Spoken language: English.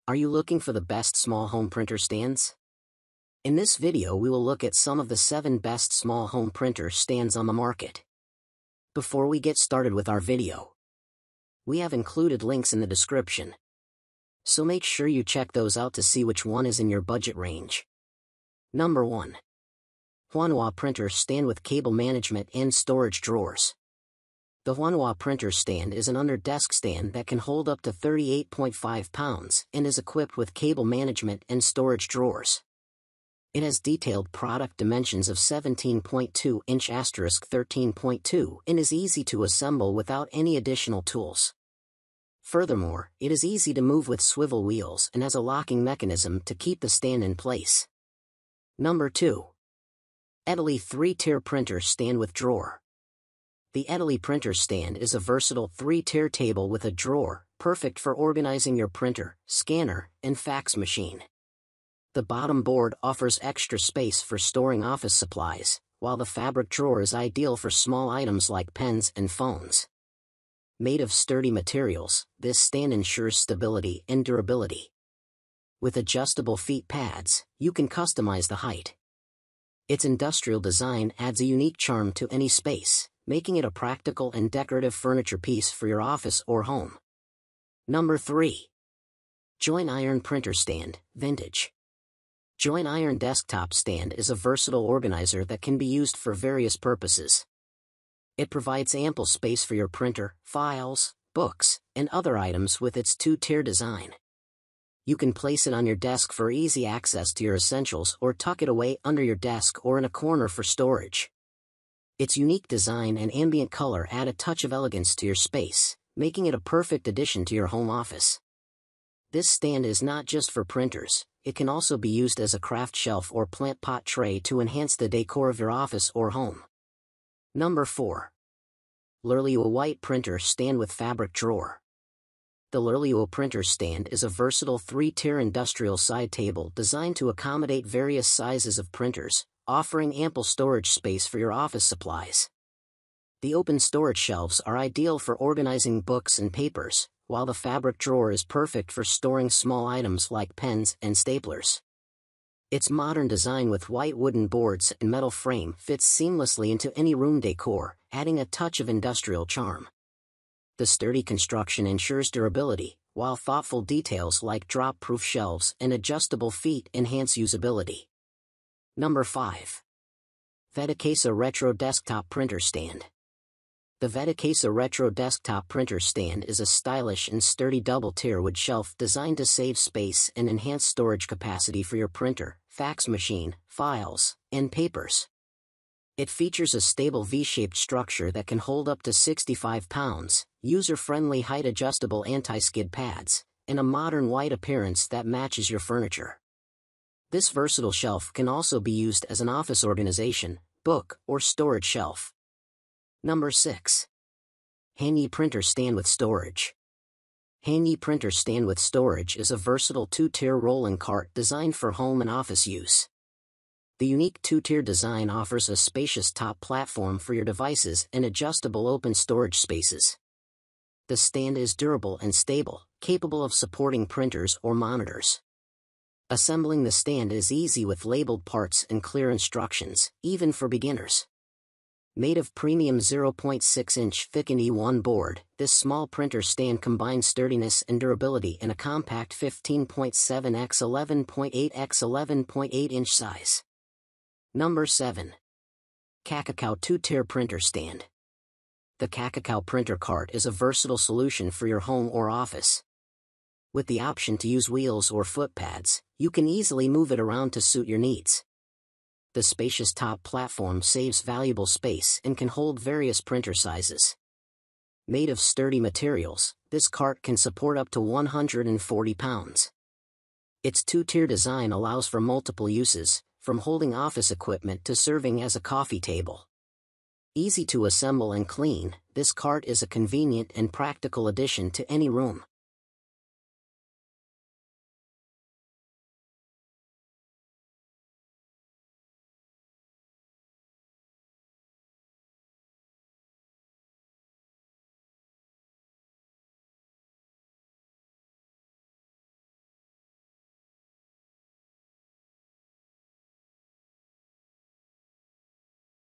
Are you looking for the best small home printer stands? In this video we will look at some of the 7 best small home printer stands on the market. Before we get started with our video, we have included links in the description, so make sure you check those out to see which one is in your budget range. Number 1. HUANUO printer stand with cable management and storage drawers. The HUANUO printer stand is an under-desk stand that can hold up to 38.5 pounds and is equipped with cable management and storage drawers. It has detailed product dimensions of 17.2 inch * 13.2 and is easy to assemble without any additional tools. Furthermore, it is easy to move with swivel wheels and has a locking mechanism to keep the stand in place. Number 2. ETELI 3-tier printer stand with drawer. The ETELI printer stand is a versatile 3-tier table with a drawer, perfect for organizing your printer, scanner, and fax machine. The bottom board offers extra space for storing office supplies, while the fabric drawer is ideal for small items like pens and phones. Made of sturdy materials, this stand ensures stability and durability. With adjustable feet pads, you can customize the height. Its industrial design adds a unique charm to any space, making it a practical and decorative furniture piece for your office or home. Number 3. Join Iron printer stand, vintage. Join Iron desktop stand is a versatile organizer that can be used for various purposes. It provides ample space for your printer, files, books, and other items with its 2-tier design. You can place it on your desk for easy access to your essentials or tuck it away under your desk or in a corner for storage. Its unique design and ambient color add a touch of elegance to your space, making it a perfect addition to your home office. This stand is not just for printers, it can also be used as a craft shelf or plant pot tray to enhance the decor of your office or home. Number 4. Lerliuo white printer stand with fabric drawer. The Lerliuo printer stand is a versatile 3-tier industrial side table designed to accommodate various sizes of printers, offering ample storage space for your office supplies. The open storage shelves are ideal for organizing books and papers, while the fabric drawer is perfect for storing small items like pens and staplers. Its modern design with white wooden boards and metal frame fits seamlessly into any room decor, adding a touch of industrial charm. The sturdy construction ensures durability, while thoughtful details like drop-proof shelves and adjustable feet enhance usability. Number 5. VEDECASA Retro Desktop Printer Stand. The VEDECASA Retro Desktop Printer Stand is a stylish and sturdy double-tier wood shelf designed to save space and enhance storage capacity for your printer, fax machine, files, and papers. It features a stable V-shaped structure that can hold up to 65 pounds, user-friendly height-adjustable anti-skid pads, and a modern white appearance that matches your furniture. This versatile shelf can also be used as an office organization, book, or storage shelf. Number 6. HANYEE printer stand with storage. HANYEE printer stand with storage is a versatile 2-tier rolling cart designed for home and office use. The unique 2-tier design offers a spacious top platform for your devices and adjustable open storage spaces. The stand is durable and stable, capable of supporting printers or monitors. Assembling the stand is easy with labeled parts and clear instructions, even for beginners. Made of premium 0.6-inch thickened E1 board, this small printer stand combines sturdiness and durability in a compact 15.7 x 11.8 x 11.8 inch size. Number 7. Cakokow 2-tier printer stand. The Cakokow printer cart is a versatile solution for your home or office. With the option to use wheels or foot pads, you can easily move it around to suit your needs. The spacious top platform saves valuable space and can hold various printer sizes. Made of sturdy materials, this cart can support up to 140 pounds. Its 2-tier design allows for multiple uses, from holding office equipment to serving as a coffee table. Easy to assemble and clean, this cart is a convenient and practical addition to any room.